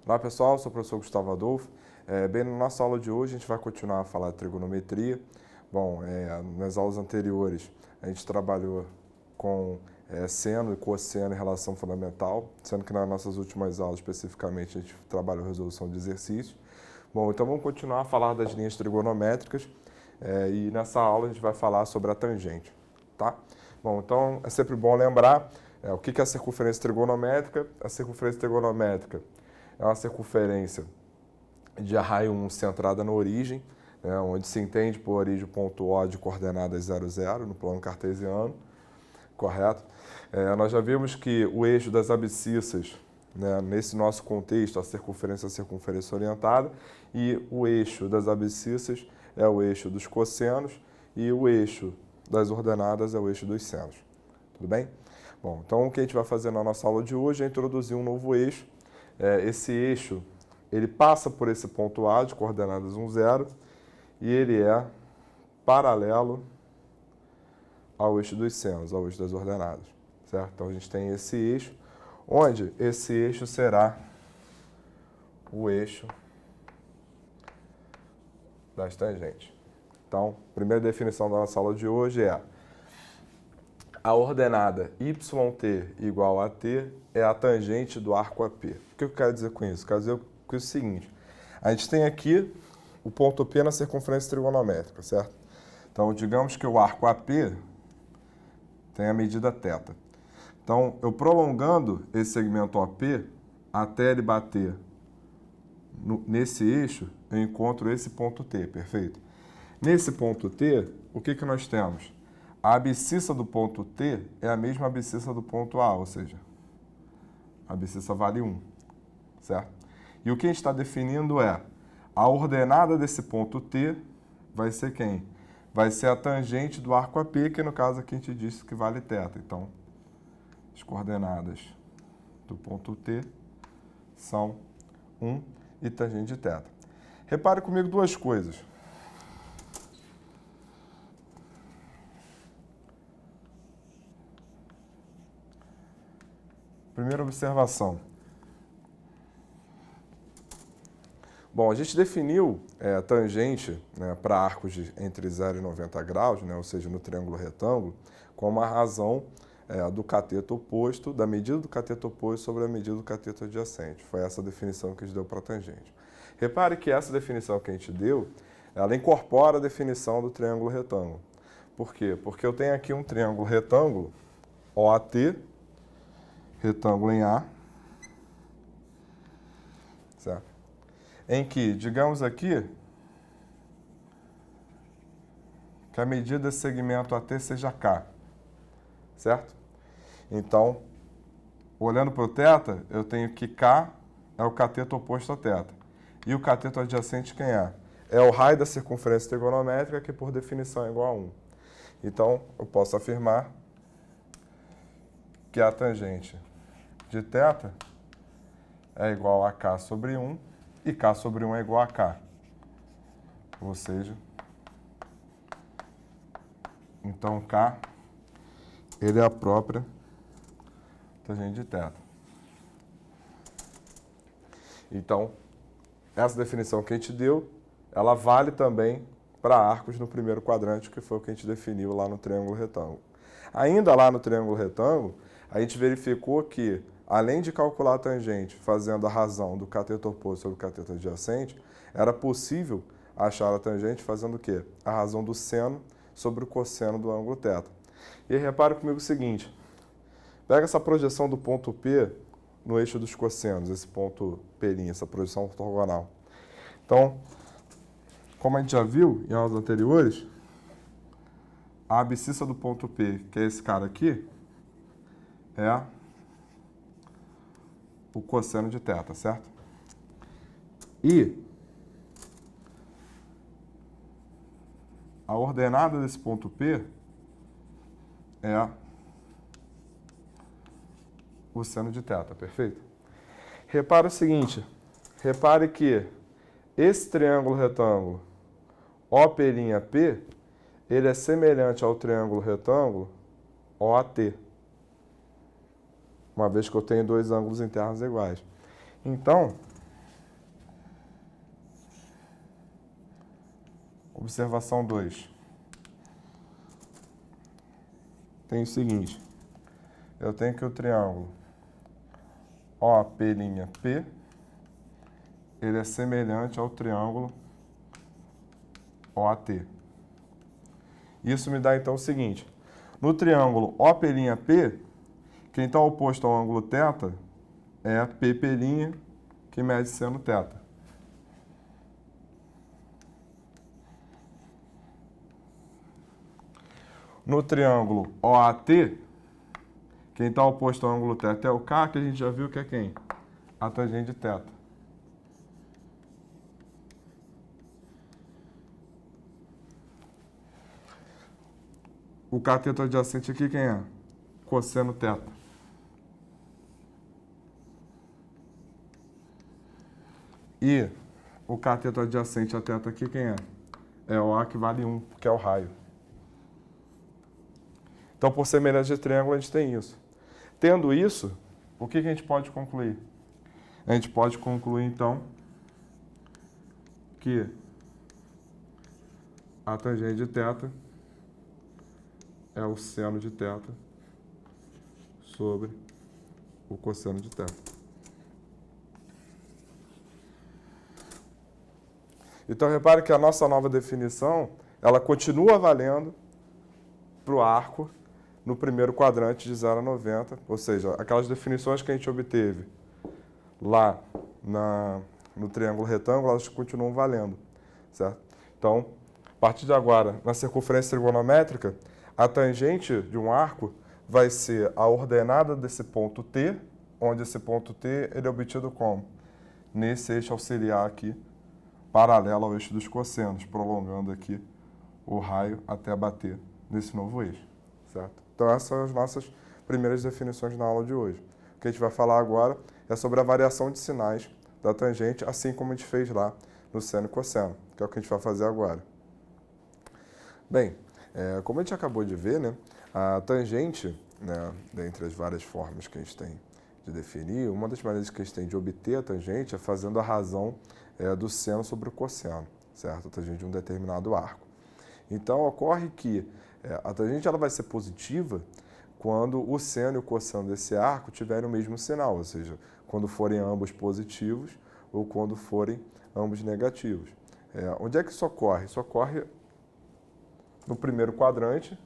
Olá pessoal, sou o professor Gustavo Adolfo. Bem, na nossa aula de hoje a gente vai continuar a falar de trigonometria. Bom, nas aulas anteriores a gente trabalhou com seno e cosseno em relação fundamental, sendo que nas nossas últimas aulas especificamente a gente trabalhou resolução de exercícios. Bom, então vamos continuar a falar das linhas trigonométricas e nessa aula a gente vai falar sobre a tangente, tá? Bom, então é sempre bom lembrar o que é a circunferência trigonométrica. A circunferência trigonométrica é uma circunferência de raio 1 centrada na origem, né, onde se entende por origem o ponto O de coordenadas 0, 0, no plano cartesiano, correto? Nós já vimos que o eixo das abscissas, né, nesse nosso contexto, a circunferência é a circunferência orientada, e o eixo das abscissas é o eixo dos cossenos, e o eixo das ordenadas é o eixo dos senos. Tudo bem? Bom, então o que a gente vai fazer na nossa aula de hoje é introduzir um novo eixo. Esse eixo, ele passa por esse ponto A de coordenadas 1, 0 e ele é paralelo ao eixo dos senos, ao eixo das ordenadas, certo? Então a gente tem esse eixo, onde esse eixo será o eixo das tangentes. Então, a primeira definição da nossa aula de hoje é: a ordenada YT igual a T é a tangente do arco AP. O que eu quero dizer com isso? Quero dizer com o seguinte: a gente tem aqui o ponto P na circunferência trigonométrica, certo? Então, digamos que o arco AP tem a medida θ. Então, eu prolongando esse segmento OP até ele bater nesse eixo, eu encontro esse ponto T, perfeito? Nesse ponto T, o que nós temos? A abscissa do ponto T é a mesma abscissa do ponto A, ou seja, a abscissa vale 1, certo? E o que a gente está definindo é a ordenada desse ponto T vai ser quem? Vai ser a tangente do arco AP, que no caso aqui a gente disse que vale θ. Então, as coordenadas do ponto T são 1 e tangente de θ. Repare comigo duas coisas. Primeira observação. Bom, a gente definiu a tangente, né, para arcos entre 0 e 90 graus, né, ou seja, no triângulo retângulo, como a razão do cateto oposto, da medida do cateto oposto sobre a medida do cateto adjacente. Foi essa a definição que a gente deu para a tangente. Repare que essa definição que a gente deu, ela incorpora a definição do triângulo retângulo. Por quê? Porque eu tenho aqui um triângulo retângulo, OAT, retângulo em A, certo? Em que, digamos aqui, que a medida desse segmento AT seja K, certo? Então, olhando para o θ, eu tenho que K é o cateto oposto a θ. E o cateto adjacente quem é? É o raio da circunferência trigonométrica, que por definição é igual a 1. Então, eu posso afirmar que a tangente de θ é igual a K sobre 1 e K sobre 1 é igual a K. Ou seja, então K ele é a própria tangente de θ. Então, essa definição que a gente deu, ela vale também para arcos no primeiro quadrante, que foi o que a gente definiu lá no triângulo retângulo. Ainda lá no triângulo retângulo, a gente verificou que, além de calcular a tangente fazendo a razão do cateto oposto sobre o cateto adjacente, era possível achar a tangente fazendo o quê? A razão do seno sobre o cosseno do ângulo θ. E aí, repare comigo o seguinte: pega essa projeção do ponto P no eixo dos cossenos, esse ponto P', essa projeção ortogonal. Então, como a gente já viu em aulas anteriores, a abscissa do ponto P, que é esse cara aqui, é o cosseno de θ, certo? E a ordenada desse ponto P é o seno de θ, perfeito? Repare o seguinte, repare que esse triângulo retângulo OP', ele é semelhante ao triângulo retângulo OAT, uma vez que eu tenho dois ângulos internos iguais. Então, Observação 2. Tem o seguinte, eu tenho que o triângulo OP'P, ele é semelhante ao triângulo OAT. Isso me dá então o seguinte, no triângulo OP'P, quem está oposto ao ângulo θ é PP', que mede seno θ. No triângulo OAT, quem está oposto ao ângulo θ é o K, que a gente já viu que é quem? A tangente de θ. O cateto adjacente aqui quem é? Cosseno θ. E o cateto adjacente a θ aqui quem é? É o A, que vale 1, que é o raio. Então, por semelhança de triângulo, a gente tem isso. Tendo isso, o que a gente pode concluir? A gente pode concluir, então, que a tangente de θ é o seno de θ sobre o cosseno de θ. Então, repare que a nossa nova definição, ela continua valendo para o arco no primeiro quadrante de 0 a 90, ou seja, aquelas definições que a gente obteve lá no triângulo retângulo, elas continuam valendo, certo? Então, a partir de agora, na circunferência trigonométrica, a tangente de um arco vai ser a ordenada desse ponto T, onde esse ponto T ele é obtido como? Nesse eixo auxiliar aqui, paralelo ao eixo dos cossenos, prolongando aqui o raio até bater nesse novo eixo, certo? Então, essas são as nossas primeiras definições na aula de hoje. O que a gente vai falar agora é sobre a variação de sinais da tangente, assim como a gente fez lá no seno e cosseno, que é o que a gente vai fazer agora. Bem, como a gente acabou de ver, né, a tangente, né, dentre as várias formas que a gente tem de definir, uma das maneiras que a gente tem de obter a tangente é fazendo a razão do seno sobre o cosseno, certo? A tangente de um determinado arco. Então, ocorre que a tangente ela vai ser positiva quando o seno e o cosseno desse arco tiverem o mesmo sinal, ou seja, quando forem ambos positivos ou quando forem ambos negativos. Onde é que isso ocorre? Isso ocorre no primeiro quadrante,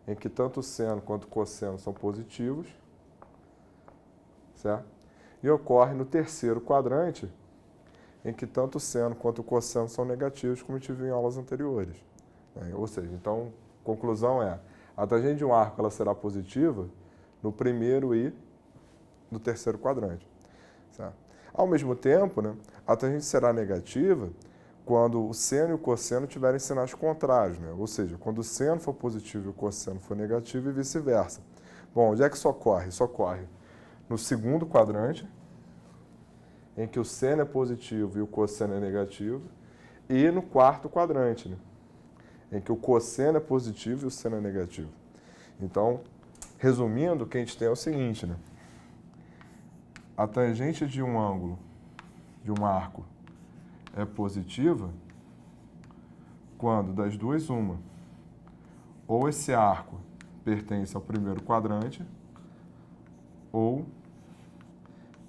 em que tanto o seno quanto o cosseno são positivos, certo? E ocorre no terceiro quadrante, em que tanto o seno quanto o cosseno são negativos, como a gente viu em aulas anteriores. Ou seja, então, conclusão é, a tangente de um arco ela será positiva no primeiro e no terceiro quadrante, certo? Ao mesmo tempo, né, a tangente será negativa quando o seno e o cosseno tiverem sinais contrários, né? Ou seja, quando o seno for positivo e o cosseno for negativo e vice-versa. Bom, onde é que isso ocorre? Isso ocorre no segundo quadrante, em que o seno é positivo e o cosseno é negativo, e no quarto quadrante, né, em que o cosseno é positivo e o seno é negativo. Então, resumindo, o que a gente tem é o seguinte, né? A tangente de um ângulo, de um arco, é positiva quando, das duas, uma, ou esse arco pertence ao primeiro quadrante, ou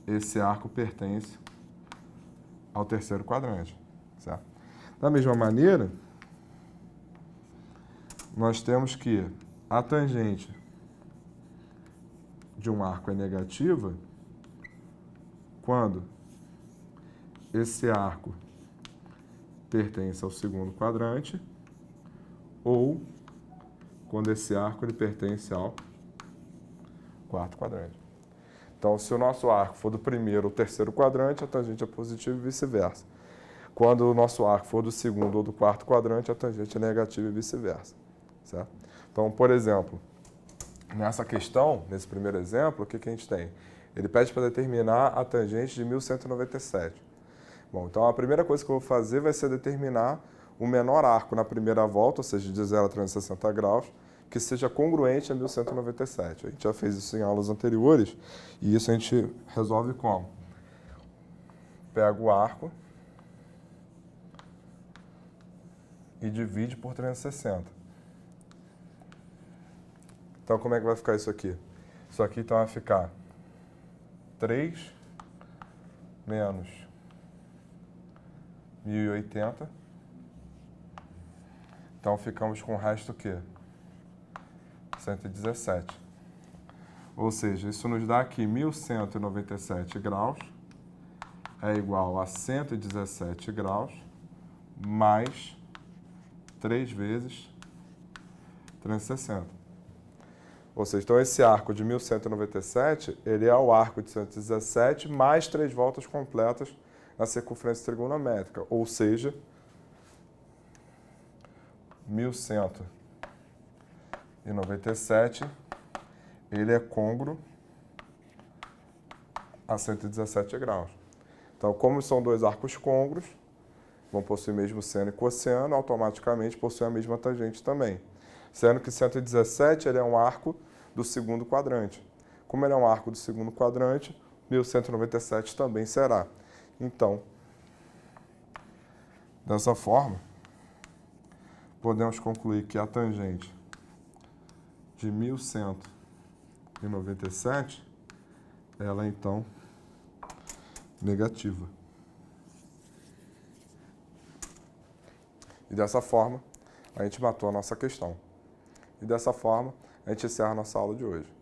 esse arco pertence ao terceiro quadrante, certo? Da mesma maneira, nós temos que a tangente de um arco é negativa quando esse arco pertence ao segundo quadrante ou quando esse arco ele pertence ao quarto quadrante. Então, se o nosso arco for do primeiro ou terceiro quadrante, a tangente é positiva e vice-versa. Quando o nosso arco for do segundo ou do quarto quadrante, a tangente é negativa e vice-versa, certo? Então, por exemplo, nessa questão, nesse primeiro exemplo, o que a gente tem? Ele pede para determinar a tangente de 1197. Bom, então a primeira coisa que eu vou fazer vai ser determinar o menor arco na primeira volta, ou seja, de 0 a 360 graus, que seja congruente a 1197. A gente já fez isso em aulas anteriores e isso a gente resolve como? Pega o arco, e divide por 360. Então, como é que vai ficar isso aqui? Isso aqui então vai ficar 3 menos 1080. Então, ficamos com o resto o quê? 117. Ou seja, isso nos dá aqui 1197 graus é igual a 117 graus mais 3 vezes 360. Ou seja, então esse arco de 1197, ele é o arco de 117 mais 3 voltas completas na circunferência trigonométrica. Ou seja, 1197, ele é côngruo a 117 graus. Então, como são dois arcos côngruos, vão possuir o mesmo seno e cosseno, automaticamente possuem a mesma tangente também. Sendo que 117 ele é um arco do segundo quadrante. Como ele é um arco do segundo quadrante, 1197 também será. Então, dessa forma, podemos concluir que a tangente de 1197, ela é então negativa. E dessa forma, a gente matou a nossa questão. E dessa forma, a gente encerra a nossa aula de hoje.